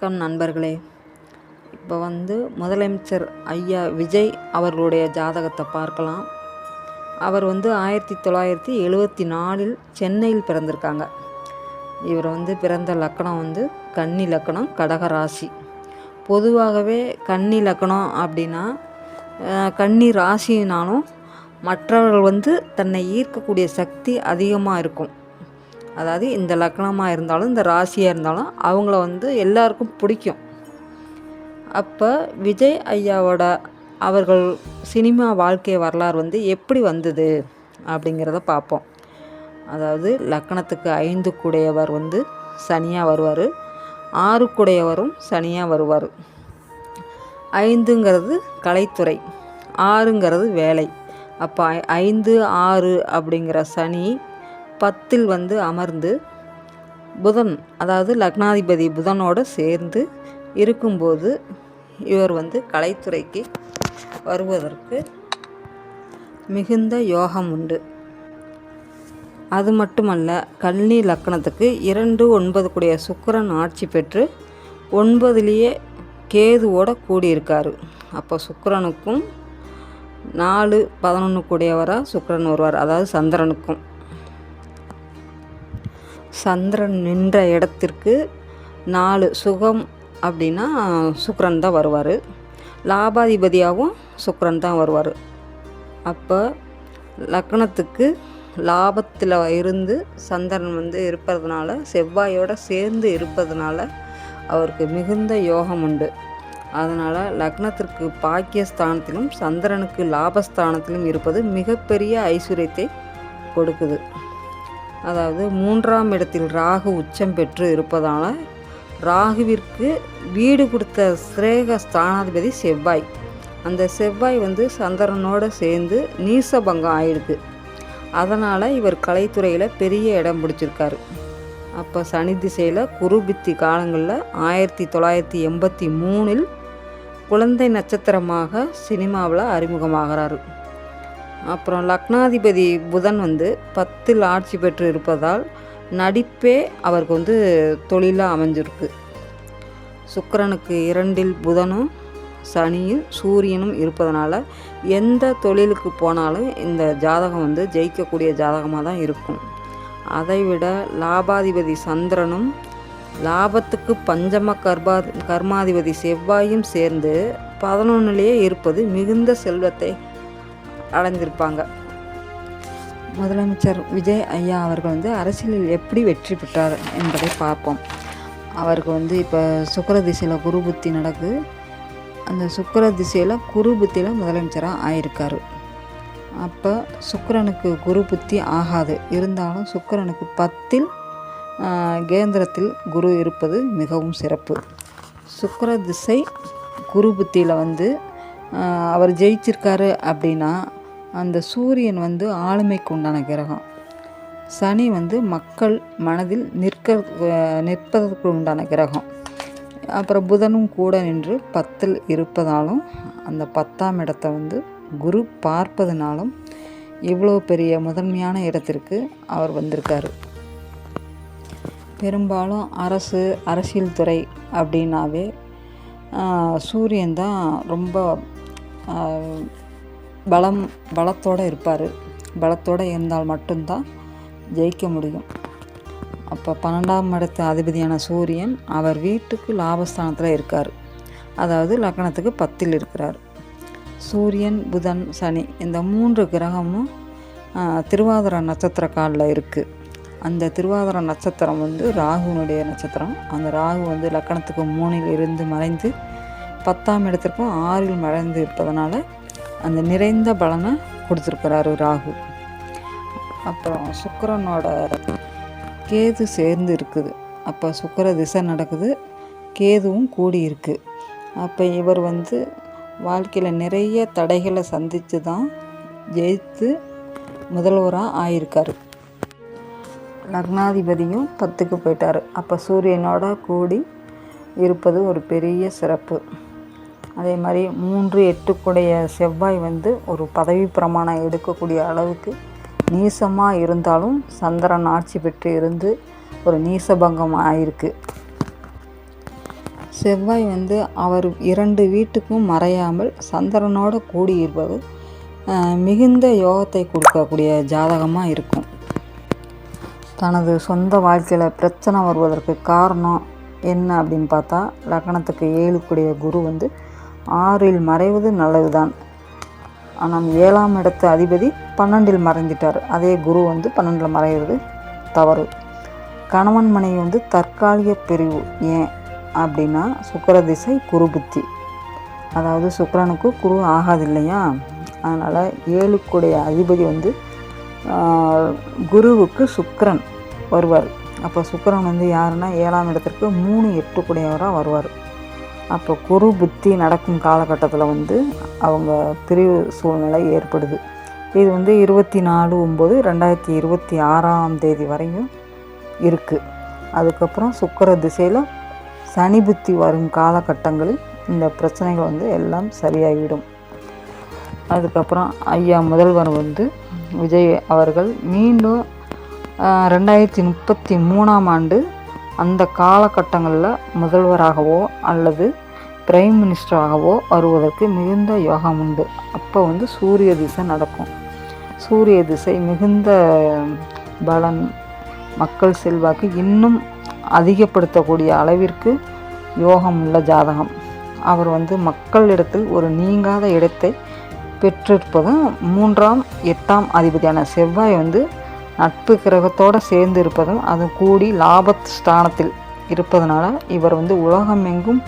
வணக்கம் நண்பர்களே. இப்போ முதலமைச்சர் ஐயா விஜய் அவர்களுடைய ஜாதகத்தை பார்க்கலாம். அவர் 1974 சென்னையில் பிறந்திருக்காங்க. இவர் பிறந்த லக்கணம் கன்னி லக்கணம், கடகராசி. பொதுவாகவே கன்னி லக்கணம் அப்படின்னா கன்னி ராசினாலும் மற்றவர்கள் தன்னை ஈர்க்கக்கூடிய சக்தி அதிகமாக இருக்கும். அதாவது இந்த லக்னமாக இருந்தாலும் இந்த ராசியாக இருந்தாலும் அவங்கள எல்லாருக்கும் பிடிக்கும். அப்போ விஜய் ஐயாவோட அவர்கள் சினிமா வாழ்க்கை வரலாறு எப்படி வந்தது அப்படிங்கிறத பார்ப்போம். அதாவது லக்னத்துக்கு 5 கூடையவர் சனியாக வருவார், 6 கூடையவரும் சனியாக வருவார். 5ங்கிறது கலைத்துறை, 6ங்கிறது வேலை. அப்போ 5, 6 அப்படிங்கிற சனி 10ல் அமர்ந்து புதன், அதாவது லக்னாதிபதி புதனோடு சேர்ந்து இருக்கும்போது இவர் கலைத்துறைக்கு வருவதற்கு மிகுந்த யோகம் உண்டு. அது மட்டுமல்ல, கன்னி லக்கணத்துக்கு 2, 9 கூடிய சுக்கிரன் ஆட்சி பெற்று 9லேயே கேதுவோட கூடியிருக்காரு. அப்போ சுக்கிரனுக்கும் 4, 11 கூடியவராக சுக்கிரன் வருவார். அதாவது சந்திரனுக்கும். சந்திரன் நின்ற இடத்திற்கு 4 சுகம் அப்படின்னா சுக்கிரன் தான் வருவார். லாபாதிபதியாகவும் சுக்கிரன் தான் வருவார். அப்போ லக்னத்துக்கு லாபத்தில் இருந்து சந்திரன் இருப்பதுனால, செவ்வாயோடு சேர்ந்து இருப்பதுனால அவருக்கு மிகுந்த யோகம் உண்டு. அதனால் லக்னத்திற்கு பாக்கியஸ்தானத்திலும் சந்திரனுக்கு லாபஸ்தானத்திலும் இருப்பது மிகப்பெரிய ஐஸ்வர்யத்தை கொடுக்குது. அதாவது 3ஆம் இடத்தில் ராகு உச்சம் பெற்று இருப்பதால் ராகுவிற்கு வீடு கொடுத்த சிரேக ஸ்தானாதிபதி செவ்வாய். அந்த செவ்வாய் சந்திரனோடு சேர்ந்து நீசபங்கம் ஆயிடுது. அதனால் இவர் கலைத்துறையில் பெரிய இடம் பிடிச்சிருக்காரு. அப்போ சனி திசையில் குருபித்தி காலங்களில் 1983 குழந்தை நட்சத்திரமாக சினிமாவில் அறிமுகமாகிறாரு. அப்புறம் லக்னாதிபதி புதன் 10ல் ஆட்சி பெற்று இருப்பதால் நடிப்பே அவருக்கு தொழிலாக அமைஞ்சிருக்கு. சுக்கிரனுக்கு 2ல் புதனும் சனியும் சூரியனும் இருப்பதனால எந்த தொழிலுக்கு போனாலும் இந்த ஜாதகம் ஜெயிக்கக்கூடிய ஜாதகமாக தான் இருக்கும். அதைவிட லாபாதிபதி சந்திரனும் லாபத்துக்கு பஞ்சம கர்மாதிபதி செவ்வாயும் சேர்ந்து 11லேயே இருப்பது மிகுந்த செல்வத்தை அடைந்திருப்பாங்க. முதலமைச்சர் விஜய் ஐயா அவர்கள் அரசியலில் எப்படி வெற்றி பெற்றார் என்பதை பார்ப்போம். அவருக்கு இப்போ சுக்கிர திசையில் குரு புத்தி நடக்குது. அந்த சுக்கிர திசையில் குரு புத்தியில் முதலமைச்சராக ஆயிருக்காரு. அப்போ சுக்கிரனுக்கு குரு புத்தி ஆகாது. இருந்தாலும் சுக்கிரனுக்கு 10ல் கேந்திரத்தில் குரு இருப்பது மிகவும் சிறப்பு. சுக்கிர திசை குரு புத்தியில் அவர் ஜெயிச்சிருக்காரு அப்படின்னா அந்த சூரியன் ஆளுமைக்கு உண்டான கிரகம். சனி மக்கள் மனதில் நிற்பதற்கு உண்டான கிரகம். அப்புறம் புதனும் கூட நின்று 10ல் இருப்பதாலும் அந்த 10ஆம் இடத்தை குரு பார்ப்பதுனாலும் இவ்வளோ பெரிய முதன்மையான இடத்திற்கு அவர் வந்திருக்காரு. பெரும்பாலும் அரசியல் துறை அப்படின்னாவே சூரியன் தான் ரொம்ப பலத்தோடு இருப்பார். பலத்தோடு இருந்தால் மட்டும்தான் ஜெயிக்க முடியும். அப்போ 12ஆம் இடத்து அதிபதியான சூரியன் அவர் வீட்டுக்கு லாபஸ்தானத்தில் இருக்கார். அதாவது லக்னத்துக்கு 10ல் இருக்கிறார். சூரியன், புதன், சனி இந்த 3 கிரகமும் திருவாதிரை நட்சத்திர காலில் இருக்குது. அந்த திருவாதிரை நட்சத்திரம் ராகுனுடைய நட்சத்திரம். அந்த ராகு லக்னத்துக்கு 3ல் இருந்து மறைந்து 10ஆம் இடத்திற்கும் 6ல் மறைந்து இருப்பதனால அந்த நிறைந்த பலனை கொடுத்துருக்கிறாரு ராகு. அப்புறம் சுக்கிரனோட கேது சேர்ந்து இருக்குது. அப்போ சுக்கிர திசை நடக்குது, கேதுவும் கூடி இருக்குது. அப்போ இவர் வாழ்க்கையில் நிறைய தடைகளை சந்தித்து தான் ஜெயித்து முதல்வராக ஆயிருக்காரு. லக்னாதிபதியும் 10க்கு போயிட்டார். அப்போ சூரியனோட கூடி இருப்பது ஒரு பெரிய சிறப்பு. அதே மாதிரி 3, 8 கூடைய செவ்வாய் ஒரு பதவி பிரமாணம் எடுக்கக்கூடிய அளவுக்கு நீசமாக இருந்தாலும் சந்திரன் ஆட்சி பெற்று இருந்து ஒரு நீசபங்கம் ஆயிருக்கு. செவ்வாய் வந்து அவர் 2 வீட்டுக்கும் மறையாமல் சந்திரனோட கூடி இருப்பது மிகுந்த யோகத்தை கொடுக்கக்கூடிய ஜாதகமாக இருக்கும். தனது சொந்த வாழ்க்கையில் பிரச்சனை வருவதற்கு காரணம் என்ன அப்படின்னு பார்த்தா, லக்னத்துக்கு 7 குரு வந்து 6இல் மறைவது நல்லது தான். ஆனால் 7ஆம் இடத்து அதிபதி 12இல் மறைஞ்சிட்டார். அதே குரு வந்து 12இல் மறைகிறது தவறு. கணவன் மனைவி வந்து தற்காலிக பிரிவு. ஏன் அப்படின்னா சுக்கிர திசை குரு புத்தி, அதாவது சுக்கிரனுக்கு குரு ஆகாது இல்லையா. அதனால் 7 அதிபதி வந்து குருவுக்கு சுக்கிரன் வருவார். அப்போ சுக்கிரன் வந்து யாருன்னா 7ஆம் இடத்திற்கு 3, 8 வருவார். அப்போ குரு புத்தி நடக்கும் காலகட்டத்தில் வந்து அவங்க பிரிவு சூழ்நிலை ஏற்படுது. இது வந்து 24/9/2026 வரையும் இருக்குது. அதுக்கப்புறம் சுக்கிர திசையில் சனி புத்தி வரும் காலகட்டங்களில் இந்த பிரச்சனைகள் வந்து எல்லாம் சரியாகிவிடும். அதுக்கப்புறம் ஐயா முதல்வர் வந்து விஜய் அவர்கள் மீண்டும் 2033 அந்த காலகட்டங்களில் முதல்வராகவோ அல்லது பிரைம் மினிஸ்டராகவோ வருவதற்கு மிகுந்த யோகம் உண்டு. அப்போ வந்து சூரிய திசை நடக்கும். சூரிய திசை மிகுந்த பலன், மக்கள் செல்வாக்கு இன்னும் அதிகப்படுத்தக்கூடிய அளவிற்கு யோகம் உள்ள ஜாதகம். அவர் வந்து மக்களிடத்தில் ஒரு நீங்காத இடத்தை பெற்றிருப்பதும் 3ஆம் 8ஆம் அதிபதியான செவ்வாய் வந்து நட்பு கிரகத்தோடு சேர்ந்து இருப்பதும் அது கூடி லாபஸ்தானத்தில் இருப்பதனால இவர் வந்து உலகமெங்கும்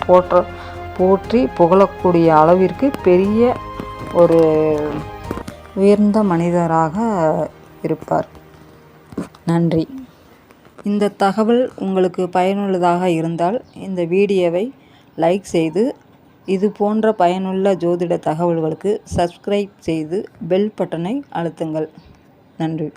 போற்றி புகழக்கூடிய அளவிற்கு பெரிய ஒரு உயர்ந்த மனிதராக இருப்பார். நன்றி. இந்த தகவல் உங்களுக்கு பயனுள்ளதாக இருந்தால் இந்த வீடியோவை லைக் செய்து, இது போன்ற பயனுள்ள ஜோதிட தகவல்களுக்கு சப்ஸ்கிரைப் செய்து பெல் பட்டனை அழுத்துங்கள். நன்றி.